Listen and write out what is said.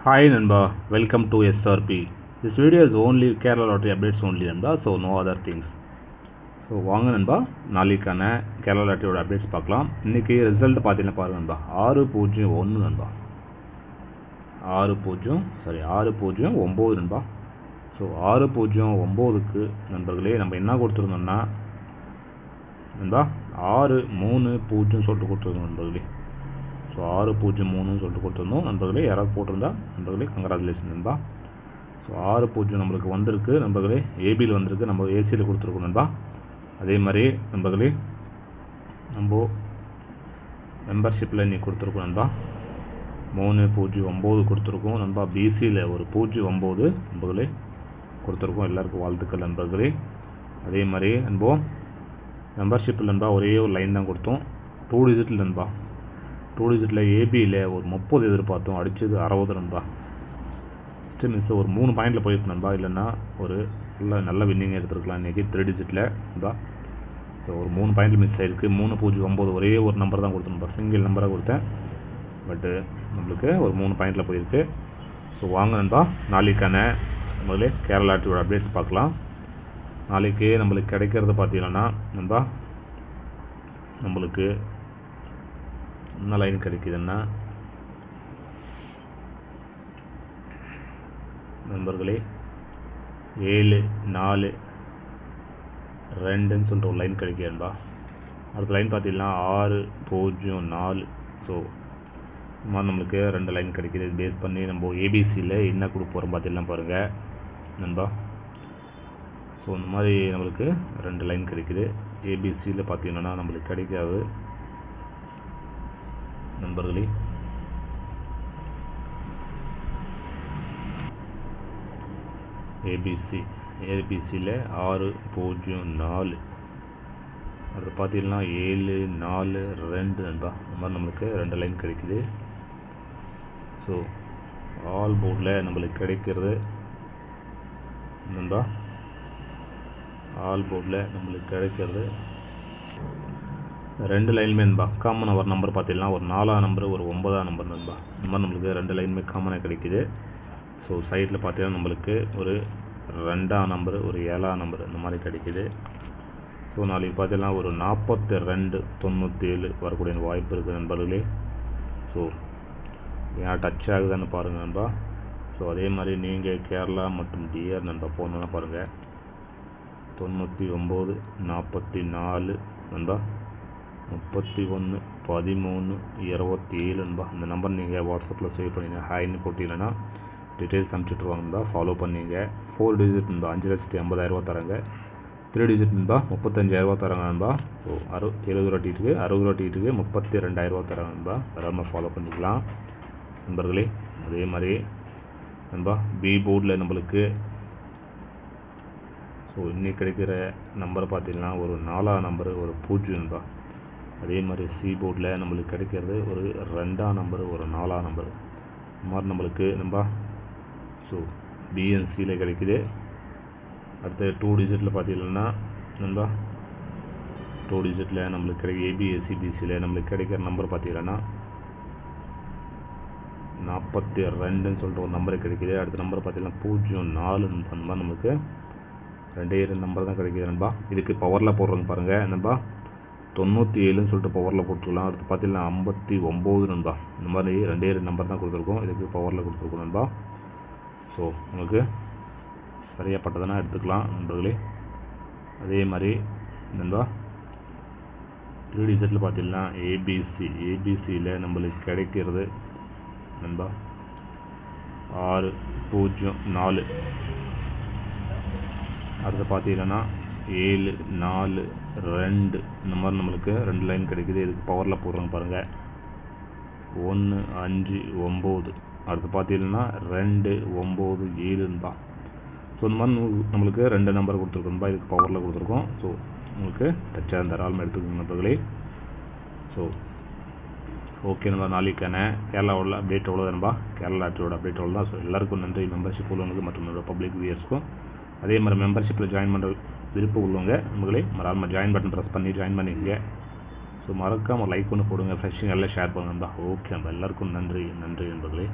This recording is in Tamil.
Hi Namba, welcome to SRP. This video is only Kerala Lottery updates only Namba, so no other things. So வாங்க நண்பா, நாளைக்கான கேரளா லாட்டரியோட அப்டேட்ஸ் பார்க்கலாம். இன்னைக்கு ரிசல்ட் பார்த்தீங்கன்னா பாருங்க நண்பா, 601 நண்பா, 609 நண்பா. ஸோ 609க்கு நண்பர்களே நம்ம என்ன கொடுத்துருந்தோம்னா நண்பா 630 சொல்லிட்டு கொடுத்துருந்தோம் நண்பர்களே. ஸோ 603 சொல்லிட்டு கொடுத்துருந்தோம் நண்பர்களே. யாராவது போட்டிருந்தா நண்பர்களே கங்க்ராச்சுலேஷன் நண்பா. ஸோ 60 நம்மளுக்கு வந்திருக்கு நண்பர்களே, ஏபியில் வந்திருக்கு, நம்ம ஏசியில் கொடுத்துருக்கோம் நண்பா. அதே மாதிரி நண்பர்களே நம்ம மெம்பர்ஷிப்பில் இன்னைக்கு கொடுத்துருக்கோம் நண்பா, 309 கொடுத்துருக்கோம் நண்பா. பிசியில் ஒரு 09 நண்பர்களே கொடுத்துருக்கோம். எல்லாருக்கும் வாழ்த்துக்கள் நண்பர்களே. அதே மாதிரி நண்பா மெம்பர்ஷிப்பில் நண்பா ஒரே ஒரு லைன் தான் கொடுத்தோம், 2 டிஜிட்டில் நண்பா. 2 டிஜிட்டில் ஏபியில் ஒரு 30 எதிர்பார்த்தோம், அடித்தது 60 நண்பா. மிஸ் ஒரு 3 பாயிண்டில் போயிருக்கு நண்பா, இல்லைன்னா ஒரு நல்ல வின்னிங் எடுத்துருக்கலாம் இன்றைக்கி 3 டிஜிட்டில் நண்பா. ஸோ ஒரு 3 பாயிண்ட் மிஸ் ஆகிருக்கு. 309 ஒரே ஒரு நம்பர் தான் கொடுத்தேன் நண்பா, சிங்கிள் நம்பராக கொடுத்தேன். பட்டு நம்மளுக்கு ஒரு 3 பாயிண்டில் போயிருக்கு. ஸோ வாங்க நண்பா, நாளைக்கான முதல்ல கேரளா லாட்டரியோட அப்டேட்ஸ் பார்க்கலாம். நாளைக்கு நம்மளுக்கு கிடைக்கிறது பார்த்தீங்கன்னா நண்பா, நம்மளுக்கு என்ன லைன் கிடைக்குதுன்னா நண்பர்களே 742 சொல்லிட்டு ஒரு லைன் கிடைக்குதுன்பா. அடுத்த லைன் பார்த்தீங்கன்னா 604. ஸோ இந்த மாதிரி நம்மளுக்கு 2 லைன் கிடைக்கிது. பேஸ் பண்ணி நம்ம ஏபிசியில் என்ன கொடுக்க போகிறோம் பார்த்தீங்கன்னா பாருங்கள் நண்பா. ஸோ இந்த மாதிரி நம்மளுக்கு 2 லைன் கிடைக்குது. ஏபிசியில் பார்த்தீங்கன்னா நம்மளுக்கு கிடைக்காது நண்பர்களே. ஏபிசியில் 604, அது பார்த்தீங்கன்னா 742 நண்பா. இந்த மாதிரி நம்மளுக்கு 2 லைன் கிடைக்குது. ஸோ ஆல் போர்டில் நம்மளுக்கு கிடைக்கிறது நண்பா, ஆல் போர்டில் நம்மளுக்கு கிடைக்கிறது 2 லைனுமே நண்பா. காமனாக ஒரு நம்பர் பார்த்தீங்கன்னா ஒரு 4ஆம் நம்பர், ஒரு 9ஆம் நம்பர் நண்பா. இந்த மாதிரி நம்மளுக்கு 2 லைனுமே காமனாக கிடைக்குது. ஸோ சைடில் பார்த்தீங்கன்னா நம்மளுக்கு ஒரு 2ஆம் நம்பர், ஒரு 7ஆம் நம்பர் இந்த மாதிரி கிடைக்குது. ஸோ நாளைக்கு பார்த்தீங்கன்னா ஒரு 4297 வரக்கூடிய வாய்ப்பு இருக்குது நண்பர்களே. ஸோ ஏன் டச் ஆகுதுன்னு பாருங்கள் நண்பா. ஸோ அதே மாதிரி நீங்கள் கேரளா மற்றும் டிஆர் நண்பா போகணுன்னா பாருங்கள், 99 44 நண்பா, 31 13 27 நண்பா. இந்த நம்பர் நீங்கள் வாட்ஸ்அப்பில் சேவ் பண்ணிங்க, ஹாய்னு போட்டிங்கன்னா டீட்டெயில்ஸ் அனுப்பிச்சுட்ருவாங்க நண்பா. ஃபாலோ பண்ணிங்க. 4 டிஜிட் நண்பா 5,50,000 தராங்க. 3 டிஜிட் நண்பா 35,000 தராங்க நண்பா. ஸோ 70 ரூபா டீட்டுக்கு 60 ரூபா டீட்டுக்கு 32,000 தராங்க நண்பா. அதெல்லாம் ஃபாலோ பண்ணிக்கலாம் நண்பர்களே. அதே மாதிரி நண்பா பி போர்டில் நம்மளுக்கு ஸோ இன்னைக்கு கிடைக்கிற நம்பர் பார்த்தீங்கன்னா ஒரு 4ஆம் நம்பர், ஒரு 0 நண்பா. அதே மாதிரி சி போர்டில் நம்மளுக்கு கிடைக்கிறது ஒரு 2ஆம் நம்பர், ஒரு 4ஆம் நம்பர். இந்த மாதிரி நம்மளுக்கு நண்பா ஸோ பிஎன்சியில் கிடைக்குது. அடுத்து 2 டிஜிட்டில் பார்த்தீங்கன்னா நண்பா 2 டிஜிட்டில் நம்மளுக்கு கிடைக்கும் ஏபிஎஸ்சிபிசியில் நம்மளுக்கு கிடைக்கிற நம்பர் பார்த்தீங்கன்னா 42 சொல்லிட்டு ஒரு நம்பர் கிடைக்குது. அடுத்த நம்பர் பார்த்தீங்கன்னா 04. அந்த மாதிரி நமக்கு 2 நம்பர் தான் கிடைக்குது நண்பா. இதுக்கு பவரில் போடுறோங்க பாருங்கள் நண்பா, 97 சொல்லிட்டு பவரில் போட்டுக்கலாம். அடுத்து பார்த்தீங்கன்னா 59 நண்பா. இந்த மாதிரி 2 நம்பர் தான் கொடுத்துருக்கோம், இதுக்கு பவரில் கொடுத்துருக்கோம் நண்பா. ஸோ உங்களுக்கு சரியாகப்பட்டதுன்னா எடுத்துக்கலாம் நண்பர்களே. அதே மாதிரி நண்பா 3 டிஜிட்டில் பார்த்தீங்கன்னா ஏபிசியில் நம்மளுக்கு கிடைக்கிறது நண்பா 604. அடுத்து பார்த்தீங்கன்னா 742 இந்த மாதிரி நம்மளுக்கு 2 லைன் கிடைக்குது. இதுக்கு பவரில் போடுறோங்க பாருங்கள், 159. அடுத்து பார்த்தீங்கன்னா 297 ஸோ இந்த மாதிரி நம்மளுக்கு 2 நம்பர் கொடுத்துருக்கோம்பா, இதுக்கு பவரில் கொடுத்துருக்கோம். ஸோ உங்களுக்கு டச்சாக இருந்த ஆல்மே எடுத்துக்கோங்க நண்பர்களே. ஸோ ஓகே நண்பா, நாளைக்கான கேரளாவோட அப்டேட் எவ்வளோ நண்பா, கேரளா லாட்டரியோட அப்டேட் எவ்வளோ தான். ஸோ எல்லாருக்கும் நன்றி, மெம்பர்ஷிப் உள்ளவங்களுக்கு மற்றும் பப்ளிக் வியூயர்ஸ்க்கும். அதே மாதிரி மெம்பர்ஷிப்பில் ஜாயின் பண்ணுற விருப்பம் உள்ளவங்க நம்மளே மறக்காம ஜாயின் பட்டன் ப்ரெஸ் பண்ணி ஜாயின் பண்ணிக்கங்க. ஸோ மறக்காம லைக் ஒன்று போடுங்க, ஃப்ரெஷ்ஷிங் எல்லாம் ஷேர் பண்ணுங்க நண்பா. ஓகே நண்பா, எல்லாருக்கும் நன்றி நண்பர்களே.